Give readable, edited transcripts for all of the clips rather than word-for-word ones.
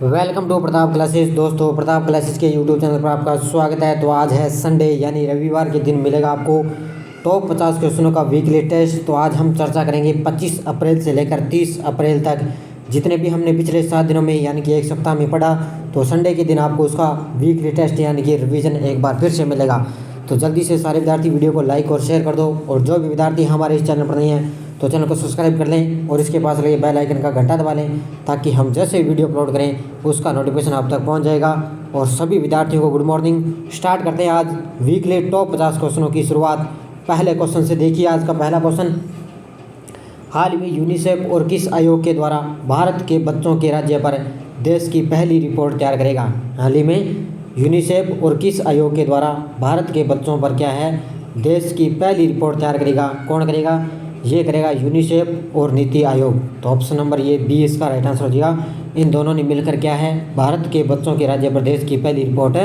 Welcome to Pratap classes. दोस्तों, Pratap classes के YouTube channel पर आपका स्वागत है। तो आज है संडे यानी रविवार के दिन मिलेगा आपको टॉप 50 क्वेश्चनों का वीकली टेस्ट। तो आज हम चर्चा करेंगे 25 अप्रैल से लेकर 30 अप्रैल तक जितने भी हमने पिछले 7 दिनों में यानी कि एक सप्ताह में पढ़ा, तो संडे के दिन आपको उसका वीकली टेस्ट यानी कि रिवीजन एक बार फिर से मिलेगा। तो जल्दी से सारे विद्यार्थी वीडियो को लाइक और शेयर कर दो, और जो भी विद्यार्थी हमारे इस चैनल पर नहीं है तो चैनल को सब्सक्राइब कर लें और इसके पास लगे बेल आइकन का घंटा दबा लें, ताकि हम जैसे वीडियो अपलोड करें उसका नोटिफिकेशन आप तक पहुंच जाएगा। और सभी विद्यार्थियों को गुड मॉर्निंग। स्टार्ट करते हैं आज वीकली टॉप 50 क्वेश्चनों की शुरुआत पहले क्वेश्चन से। देखिए आज का पहला क्वेश्चन, हाल में यूनिसेफ और किस आयोग के द्वारा भारत के बच्चों के राज्य पर देश की पहली रिपोर्ट तैयार करेगा। हाल ही में यूनिसेफ और किस आयोग के द्वारा भारत के बच्चों पर क्या है देश की पहली रिपोर्ट तैयार करेगा। कौन करेगा? ये करेगा यूनिसेफ और नीति आयोग। तो ऑप्शन नंबर ये बी इसका राइट आंसर हो जाएगा। इन दोनों ने मिलकर क्या है भारत के बच्चों के राज्य पर देश की पहली रिपोर्ट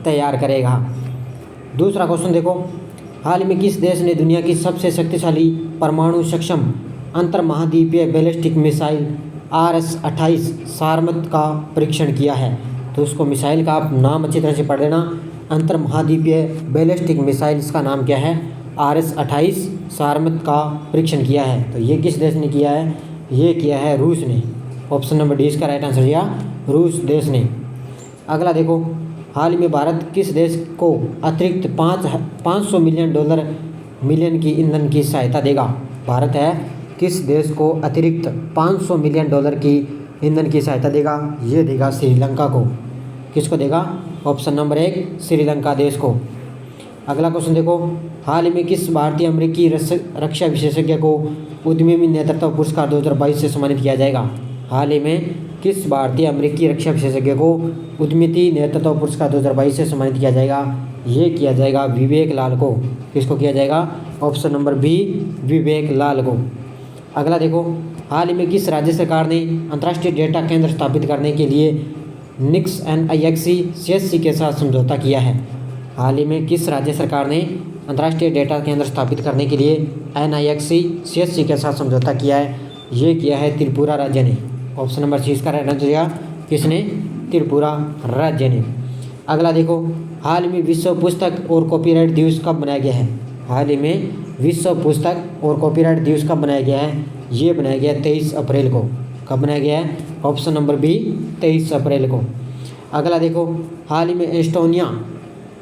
तैयार करेगा। दूसरा क्वेश्चन देखो, हाल में किस देश ने दुनिया की सबसे शक्तिशाली परमाणु सक्षम अंतर महाद्वीपीय बैलिस्टिक मिसाइल RS-28 सारमत का परीक्षण किया है। तो उसको मिसाइल का आप नाम अच्छी तरह से पढ़ लेना। अंतर महाद्वीपीय बैलिस्टिक मिसाइल, इसका नाम क्या है? RS-28 सारमत का परीक्षण किया है। तो ये किस देश ने किया है? ये किया है रूस ने। ऑप्शन नंबर डी इसका राइट आंसर दिया, रूस देश ने। अगला देखो, हाल में भारत किस देश को अतिरिक्त $500 मिलियन की ईंधन की सहायता देगा। भारत है किस देश को अतिरिक्त $500 मिलियन की ईंधन की सहायता देगा? ये देगा श्रीलंका को। किसको देगा? ऑप्शन नंबर 1 श्रीलंका देश को। अगला क्वेश्चन देखो, हाल में किस भारतीय अमेरिकी रक्षा विशेषज्ञ को उद्यमी नेतृत्व पुरस्कार 2022 से सम्मानित किया जाएगा। हाल ही में किस भारतीय अमेरिकी रक्षा विशेषज्ञ को उद्यमी नेतृत्व पुरस्कार 2022 से सम्मानित किया जाएगा? ये किया जाएगा विवेक लाल को। किसको किया जाएगा? ऑप्शन नंबर बी विवेक लाल को। अगला देखो, हाल ही में किस राज्य सरकार ने अंतर्राष्ट्रीय डेटा केंद्र स्थापित करने के लिए निक्स NIXC CSC के साथ समझौता किया है। हाल ही में किस राज्य सरकार ने अंतर्राष्ट्रीय डेटा केंद्र स्थापित करने के लिए NIXC CSC के साथ समझौता किया है? ये किया है त्रिपुरा राज्य ने। ऑप्शन नंबर सी इसका राइट आंसर दिया, किसने? त्रिपुरा राज्य ने। अगला देखो, हाल में विश्व पुस्तक और कॉपीराइट दिवस कब मनाया गया है? हाल ही में विश्व पुस्तक और कॉपीराइट दिवस कब मनाया गया है? ये बनाया गया 23 अप्रैल को। कब बनाया गया है? ऑप्शन नंबर बी 23 अप्रैल को। अगला देखो, हाल ही में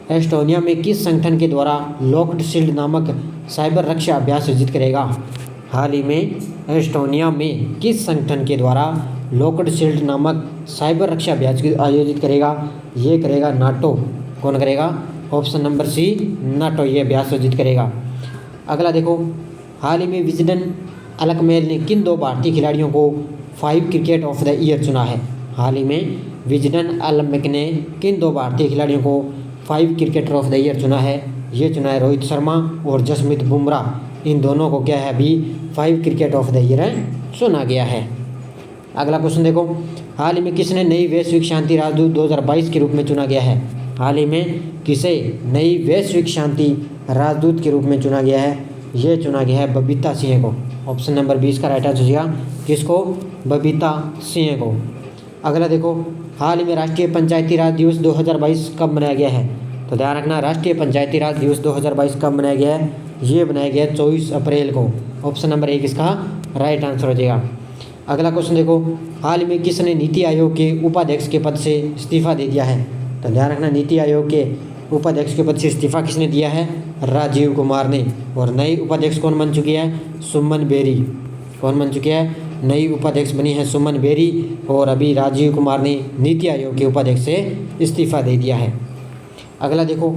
एस्टोनिया में किस संगठन के द्वारा लॉक्ड शील्ड नामक साइबर रक्षा अभ्यास आयोजित करेगा। हाल ही में एस्टोनिया में किस संगठन के द्वारा लॉक्ड शील्ड नामक साइबर रक्षा अभ्यास आयोजित करेगा? ये करेगा नाटो। कौन करेगा? ऑप्शन नंबर सी नाटो ये अभ्यास आयोजित करेगा। अगला देखो, हाल ही में विजडन अलकमेल ने किन 2 भारतीय खिलाड़ियों को 5 क्रिकेट ऑफ द ईयर चुना है। हाल ही में विजडन अलकमेल ने किन 2 भारतीय खिलाड़ियों को 5 क्रिकेटर ऑफ द ईयर चुना है? ये चुना है रोहित शर्मा और जसप्रीत बुमराह। इन दोनों को क्या है अभी 5 क्रिकेट ऑफ द ईयर चुना गया है। अगला क्वेश्चन देखो, हाल ही में किसने नई वैश्विक शांति राजदूत 2022 के रूप में चुना गया है। हाल ही में किसे नई वैश्विक शांति राजदूत के रूप में चुना गया है? ये चुना गया है बबीता सिंह को। ऑप्शन नंबर 20 का राइट आंसर दिया, किसको? बबीता सिंह को। अगला देखो, हाल ही में राष्ट्रीय पंचायती राज दिवस 2022 कब मनाया गया है? तो ध्यान रखना, राष्ट्रीय पंचायती राज दिवस 2022 कब मनाया गया है? ये बनाया गया 24 अप्रैल को। ऑप्शन नंबर 1 इसका राइट आंसर हो जाएगा। अगला क्वेश्चन देखो, हाल ही में किसने नीति आयोग के उपाध्यक्ष के पद से इस्तीफा दे दिया है? तो ध्यान रखना, नीति आयोग के उपाध्यक्ष के पद से इस्तीफा किसने दिया है? राजीव कुमार ने। और नई उपाध्यक्ष कौन बन चुकी है? सुमन बेरी। कौन बन चुकी है? नई उपाध्यक्ष बनी है सुमन बेरी। और अभी राजीव कुमार ने नीति आयोग के उपाध्यक्ष से इस्तीफा दे दिया है। अगला देखो,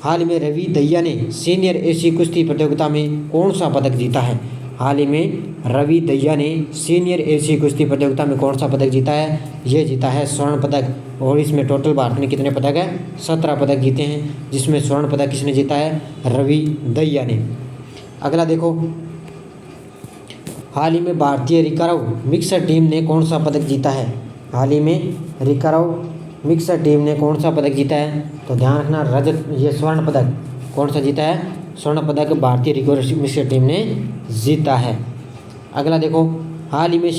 हाल में रवि दहिया ने सीनियर एशियाई कुश्ती प्रतियोगिता में कौन सा पदक जीता है? हाल ही में रवि दहिया ने सीनियर एशियाई कुश्ती प्रतियोगिता में कौन सा पदक जीता है? ये जीता है स्वर्ण पदक। और इसमें टोटल भारत ने कितने पदक है? 17 पदक जीते हैं, जिसमें स्वर्ण पदक किसने जीता है? रवि दहिया ने। अगला देखो, हाल ही में भारतीय रिकर्व मिक्सर टीम ने कौन सा पदक जीता है? हाल ही में रिकर्व मिक्सर टीम ने कौन सा पदक जीता है? तो ध्यान रखना, रजत ये स्वर्ण पदक कौन सा जीता है? स्वर्ण पदक भारतीय रिकर्व मिक्सर टीम ने जीता है। अगला देखो, हाल ही में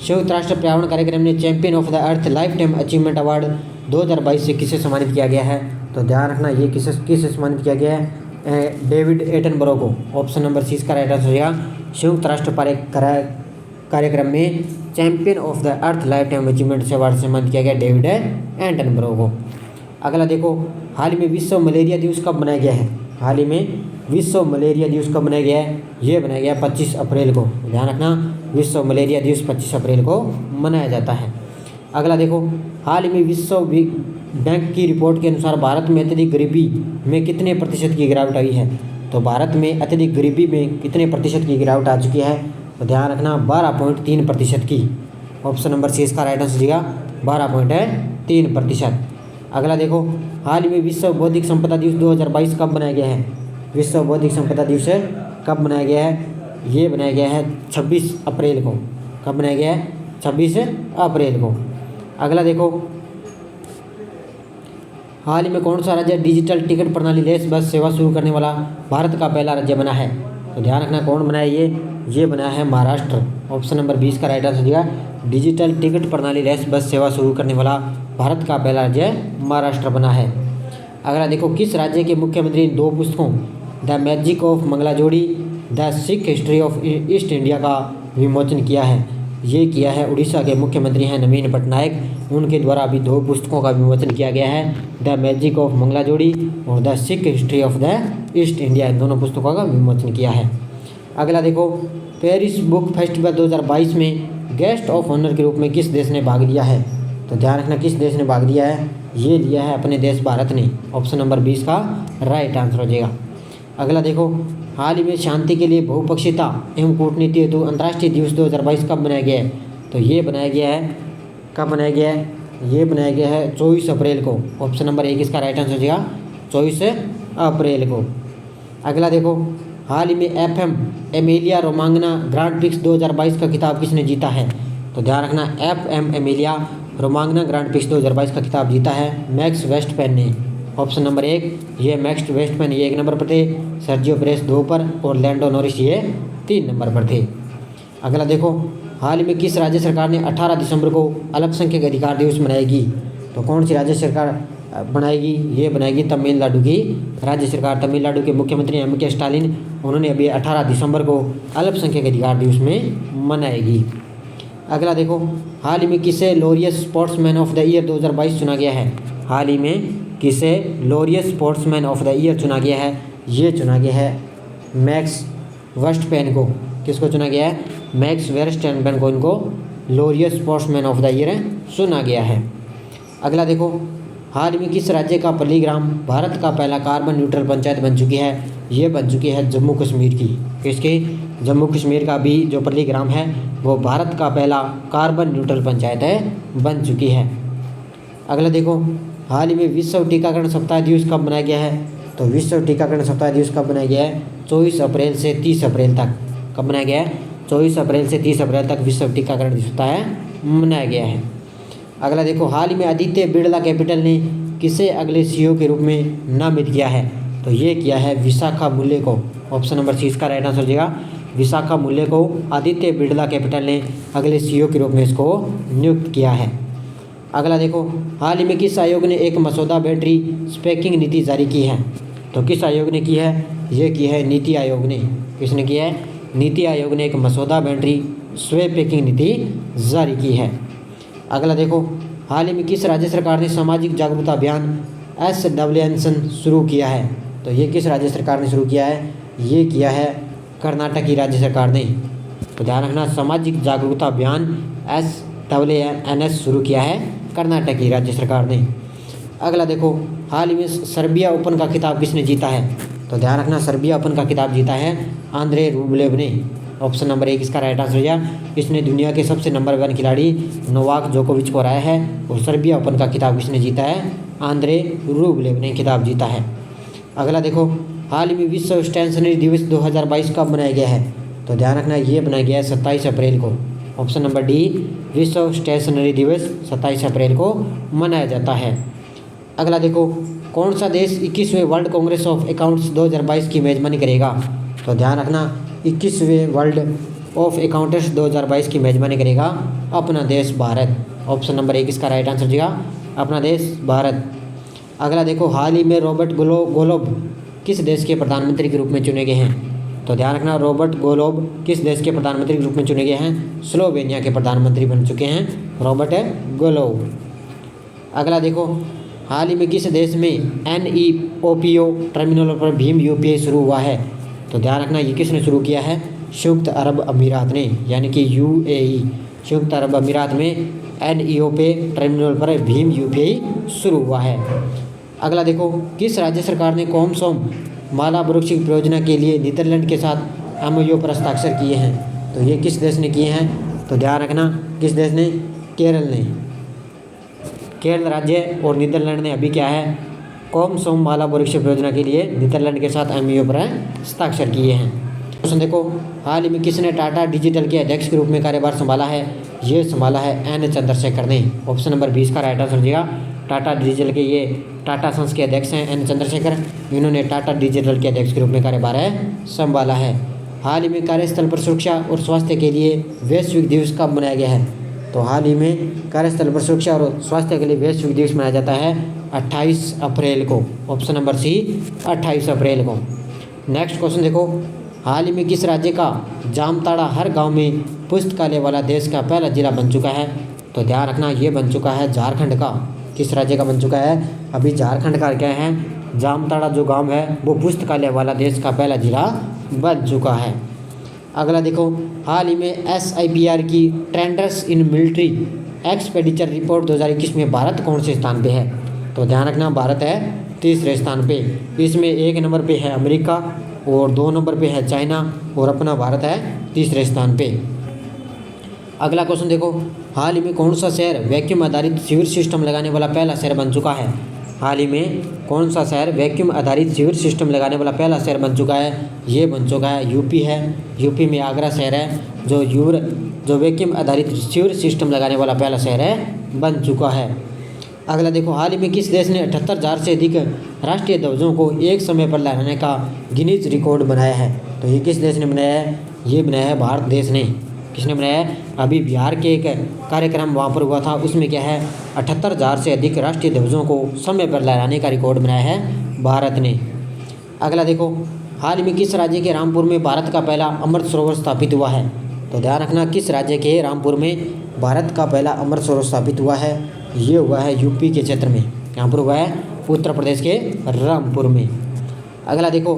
संयुक्त राष्ट्र पर्यावरण कार्यक्रम ने champion of the earth life time achievement award 2022 से किसे सम्मानित किया गया है? तो ध्यान रखना ये किसे सम्मानित किया गया है? डेविड एटनबरो को। ऑप्शन नंबर सी इसका राइट आंसर हो जाएगा। संयुक्त राष्ट्र कार्यक्रम में champion of the earth life time achievement से अवार्ड सम्मानित किया गया डेविड एटनबरो को। अगला देखो, हाल ही में विश्व मलेरिया दिवस कब मनाया गया है? हाल ही में विश्व मलेरिया दिवस कब मनाया गया है? ये मनाया गया 25 अप्रैल को। ध्यान रखना, विश्व मलेरिया दिवस 25 अप्रैल को मनाया जाता है। अगला देखो, हाल ही में विश्व बैंक की रिपोर्ट के अनुसार भारत में अत्यधिक गरीबी में कितने प्रतिशत की गिरावट आई है? तो भारत में अत्यधिक गरीबी में कितने प्रतिशत की गिरावट आ चुकी है? तो ध्यान रखना 12.3% की। ऑप्शन नंबर सी इसका राइट आंसर दिया 12.3%। अगला देखो, हाल ही में विश्व बौद्धिक संपदा दिवस 2022 कब मनाया गया है? विश्व बौद्धिक संपदा दिवस कब मनाया गया है? ये बनाया गया है 26 अप्रैल को। कब बनाया गया है? 26 अप्रैल को। अगला देखो, हाल ही में कौन सा राज्य डिजिटल टिकट प्रणाली लेस बस सेवा शुरू करने वाला भारत का पहला राज्य बना है? तो ध्यान रखना कौन बनाया ये बनाया है महाराष्ट्र। ऑप्शन नंबर 20 का राइट आंसर दिया डिजिटल टिकट प्रणाली लेस बस सेवा शुरू करने वाला भारत का पहला राज्य महाराष्ट्र बना है। अगला देखो, किस राज्य के मुख्यमंत्री ने 2 पुस्तकों the magic of Mangalajodi the Sikh history of East India का विमोचन किया है? ये किया है उड़ीसा के मुख्यमंत्री हैं नवीन पटनायक। उनके द्वारा अभी 2 पुस्तकों का विमोचन किया गया है, द मैजिक ऑफ मंगलाजोड़ी और the Sikh history of the East India. इन दोनों पुस्तकों का विमोचन किया है। अगला देखो, पेरिस बुक फेस्टिवल 2022 में गेस्ट ऑफ ऑनर के रूप में किस देश ने भाग लिया है? तो ध्यान रखना किस देश ने भाग लिया है? ये लिया है अपने देश भारत ने। ऑप्शन नंबर 20 का राइट आंसर हो जाएगा। अगला देखो, हाल ही में शांति के लिए बहुपक्षीयता एवं कूटनीति हेतु अंतर्राष्ट्रीय दिवस 2022 कब मनाया गया है? तो ये बनाया गया है, कब बनाया गया है? ये बनाया गया है 24 अप्रैल को। ऑप्शन नंबर 1 इसका राइट आंसर हो जाएगा 24 अप्रैल को। अगला देखो, हाल ही में FM एमिलिया रोमांगना ग्रांड प्रिक्स 2022 का खिताब किसने जीता है? तो ध्यान रखना FM एमिलिया रोमांगना ग्रांड प्रिक्स 2022 का खिताब जीता है मैक्स वेस्टपेन ने। ऑप्शन नंबर 1 ये मैक्स वेस्टपेन ये 1 नंबर पर थे, सर्जियो परेस 2 पर और लैंडो नॉरिस ये 3 नंबर पर थे। अगला देखो, हाल ही में किस राज्य सरकार ने 18 दिसंबर को अल्पसंख्यक अधिकार दिवस मनाएगी? तो कौन सी राज्य सरकार बनाएगी? ये बनाएगी तमिलनाडु की राज्य सरकार। तमिलनाडु के मुख्यमंत्री M.K. स्टालिन, उन्होंने अभी 18 दिसंबर को अल्पसंख्यक अधिकार दिवस में मनाएगी। अगला देखो, हाल ही में किसे Laureus sportsman of the year 2022 चुना गया है? हाल ही में किसे Laureus sportsman of the year चुना गया है? ये चुना गया है मैक्स वेस्टपेन को। किसको चुना गया है? मैक्स वेस्टपेन को इनको Laureus sportsman of the year चुना गया है। अगला देखो, हाल ही में किस राज्य का पल्लीग्राम भारत का पहला कार्बन न्यूट्रल पंचायत बन चुकी है? ये बन चुकी है जम्मू कश्मीर की। किसकी? जम्मू कश्मीर का भी जो पल्लीग्राम है वो भारत का पहला कार्बन न्यूट्रल पंचायत बन चुकी है। अगला देखो, हाल ही में विश्व टीकाकरण सप्ताह दिवस कब मनाया गया है? तो विश्व टीकाकरण सप्ताह दिवस कब मनाया गया है? 24 अप्रैल से 30 अप्रैल तक। कब मनाया गया है? 24 अप्रैल से 30 अप्रैल तक विश्व टीकाकरण सप्ताह मनाया गया है। अगला देखो, हाल ही में आदित्य बिरला कैपिटल ने किसे अगले CEO के रूप में नामित किया है? तो ये किया है विशाखा मूल्य को। ऑप्शन नंबर सी इसका राइट आंसर हो जाएगा विशाखा मूल्य को आदित्य बिरला कैपिटल ने अगले CEO के रूप में इसको नियुक्त किया है। अगला देखो, हाल ही में किस आयोग ने एक मसौदा बैटरी स्पैकिंग नीति जारी की है? तो किस आयोग ने की है? ये की है नीति आयोग ने। किसने किया है? नीति आयोग ने एक मसौदा बैटरी स्वैपिंग नीति जारी की है। अगला देखो, हाल ही में किस राज्य सरकार ने सामाजिक जागरूकता अभियान SWNSN शुरू किया है? तो ये किस राज्य सरकार ने शुरू किया है? ये किया है कर्नाटक की राज्य सरकार ने। तो ध्यान रखना सामाजिक जागरूकता अभियान SWNS शुरू किया है कर्नाटक की राज्य सरकार ने। अगला देखो, हाल ही में सर्बिया ओपन का खिताब किसने जीता है? तो ध्यान रखना सर्बिया ओपन का खिताब जीता है आंद्रे रूबलेव ने। ऑप्शन नंबर 1 इसका राइट आंसर हो गया। इसने दुनिया के सबसे नंबर 1 खिलाड़ी नोवाक जोकोविच को हराया है। और सर्बिया ओपन का खिताब किसने जीता है? आंद्रे रूबलेव ने खिताब जीता है। अगला देखो, हाल ही में विश्व स्टेशनरी दिवस 2022 कब मनाया गया है? तो ध्यान रखना ये बनाया गया है 27 अप्रैल को। ऑप्शन नंबर डी विश्व स्टेशनरी दिवस 27 अप्रैल को मनाया जाता है। अगला देखो, कौन सा देश 21वें वर्ल्ड कांग्रेस ऑफ अकाउंट्स 2022 की मेजबानी करेगा? तो ध्यान रखना 21वें वर्ल्ड ऑफ अकाउंटेंट्स 2022 की मेजबानी करेगा? अपना देश भारत। ऑप्शन नंबर 1 इसका राइट आंसर होगा अपना देश भारत। अगला देखो, हाल ही में रॉबर्ट गोलोब किस देश के प्रधानमंत्री के रूप में चुने गए हैं? तो ध्यान रखना, रॉबर्ट गोलोब किस देश के प्रधानमंत्री के रूप में चुने गए हैं? स्लोवेनिया के प्रधानमंत्री बन चुके हैं रॉबर्ट गोलोब। अगला देखो, हाल ही में किस देश में NEOPO टर्मिनलों पर भीम UPI शुरू हुआ है? तो ध्यान रखना, ये किसने शुरू किया है? संयुक्त अरब अमीरात ने, यानी कि UAE। संयुक्त अरब अमीरात में NEOPO टर्मिनल पर भीम UPI शुरू हुआ है। अगला देखो, किस राज्य सरकार ने कोमसोम माला वृक्ष परियोजना के लिए नीदरलैंड के साथ MOU पर हस्ताक्षर किए हैं? तो ये किस देश ने किए हैं? तो ध्यान रखना, किस देश ने? केरल ने। केरल राज्य और नीदरलैंड ने अभी क्या है, कोमसोम माला वृक्ष परियोजना के लिए नीदरलैंड के साथ MOU पर हस्ताक्षर किए हैं। क्वेश्चन देखो, हाल ही में किसने टाटा डिजिटल के अध्यक्ष के रूप में कार्यभार संभाला है? ये संभाला है N चंद्रशेखर ने। ऑप्शन नंबर 20 का राइट आंसर हो जाएगा। टाटा डिजिटल के ये टाटा सन्स के अध्यक्ष हैं N चंद्रशेखर। इन्होंने टाटा डिजिटल के अध्यक्ष के रूप में कार्यभार संभाला है। हाल ही में कार्यस्थल पर सुरक्षा और स्वास्थ्य के लिए वैश्विक दिवस कब मनाया गया है? तो हाल ही में कार्यस्थल पर सुरक्षा और स्वास्थ्य के लिए वैश्विक दिवस मनाया जाता है 28 अप्रैल को। ऑप्शन नंबर C 28 अप्रैल को। नेक्स्ट क्वेश्चन देखो, हाल ही में किस राज्य का जामताड़ा हर गांव में पुस्तकालय वाला देश का पहला जिला बन चुका है? तो ध्यान रखना, ये बन चुका है झारखंड का। किस राज्य का बन चुका है? अभी झारखंड का क्या है, जामताड़ा जो गांव है वो पुस्तकालय वाला देश का पहला जिला बन चुका है। अगला देखो, हाल ही में SIPR की trends in military expenditure report 2021 में भारत कौन से स्थान पे है? तो ध्यान रखना, भारत है तीसरे स्थान पे। इसमें 1 नंबर पे है अमेरिका और 2 नंबर पे है चाइना और अपना भारत है तीसरे स्थान पे। अगला क्वेश्चन देखो, हाल ही में कौन सा शहर वैक्यूम आधारित सीवर सिस्टम लगाने वाला पहला शहर बन चुका है? हाल ही में कौन सा शहर वैक्यूम आधारित सीवर सिस्टम लगाने वाला पहला शहर बन चुका है? ये बन चुका है UP है। UP में आगरा शहर है जो वैक्यूम आधारित सीवर सिस्टम लगाने वाला पहला शहर है बन चुका है। अगला देखो, हाल ही में किस देश ने 78,000 से अधिक राष्ट्रीय ध्वजों को एक समय पर लहराने का गिनीज रिकॉर्ड बनाया है? तो ये किस देश ने बनाया है? ये बनाया है भारत देश ने। किसने बनाया है? अभी बिहार के एक कार्यक्रम वहाँ पर हुआ था, उसमें क्या है 78,000 से अधिक राष्ट्रीय ध्वजों को समय पर लहराने का रिकॉर्ड बनाया है भारत ने। अगला देखो, हाल ही में किस राज्य के रामपुर में भारत का पहला अमृत सरोवर स्थापित हुआ है? तो ध्यान रखना, किस राज्य के रामपुर में भारत का पहला अमृत सरोवर स्थापित हुआ है? ये हुआ है UP के क्षेत्र में। यहाँ पर हुआ है उत्तर प्रदेश के रामपुर में। अगला देखो,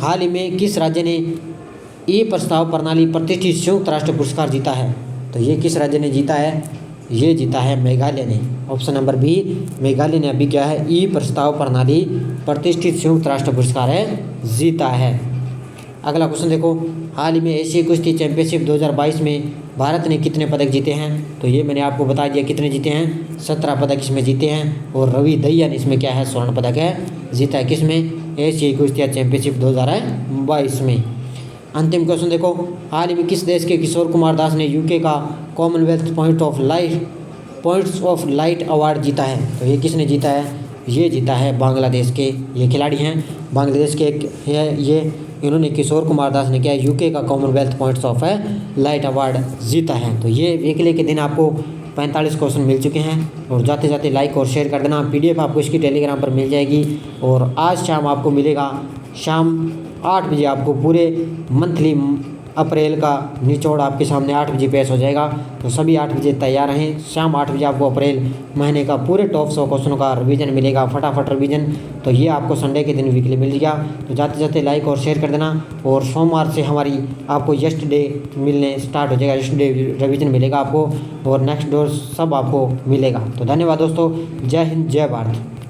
हाल ही में किस राज्य ने प्रस्ताव प्रणाली प्रतिष्ठित संयुक्त राष्ट्र पुरस्कार जीता है? तो ये किस राज्य ने जीता है? ये जीता है मेघालय ने। ऑप्शन नंबर B, मेघालय ने अभी क्या है प्रस्ताव प्रणाली प्रतिष्ठित संयुक्त राष्ट्र पुरस्कार जीता है। अगला क्वेश्चन देखो, हाल ही में एशियाई कुश्ती चैंपियनशिप 2022 में भारत ने कितने पदक जीते हैं? तो ये मैंने आपको बता दिया कितने जीते हैं, 17 पदक इसमें जीते हैं। और रवि दहिया ने इसमें क्या है स्वर्ण पदक जीता है। किसमें? एशियाई कुश्ती चैंपियनशिप 2022 में। अंतिम क्वेश्चन देखो, हाल ही में किस देश के किशोर कुमार दास ने UK का Commonwealth points of light award जीता है? तो ये किसने जीता है? ये जीता है बांग्लादेश के ये खिलाड़ी हैं, बांग्लादेश के ये इन्होंने किशोर कुमार दास ने क्या UK का Commonwealth points of light award जीता है। तो ये वीकली के दिन आपको 45 क्वेश्चन मिल चुके हैं। और जाते जाते लाइक और शेयर कर देना। PDF आपको इसकी टेलीग्राम पर मिल जाएगी। और आज शाम आपको मिलेगा, शाम 8 बजे आपको पूरे मंथली अप्रैल का निचोड़ आपके सामने 8 बजे पेश हो जाएगा। तो सभी 8 बजे तैयार रहें। शाम 8 बजे आपको अप्रैल महीने का पूरे टॉप 100 क्वेश्चनों का रिवीजन मिलेगा, फटाफट रिवीजन। तो ये आपको संडे के दिन वीकली मिल जाएगा। तो जाते जाते लाइक और शेयर कर देना। और सोमवार से हमारी आपको यस्टरडे मिलने स्टार्ट हो जाएगा, यस्टरडे रिवीजन मिलेगा आपको और नेक्स्ट डोर सब आपको मिलेगा। तो धन्यवाद दोस्तों, जय हिंद, जय भारत।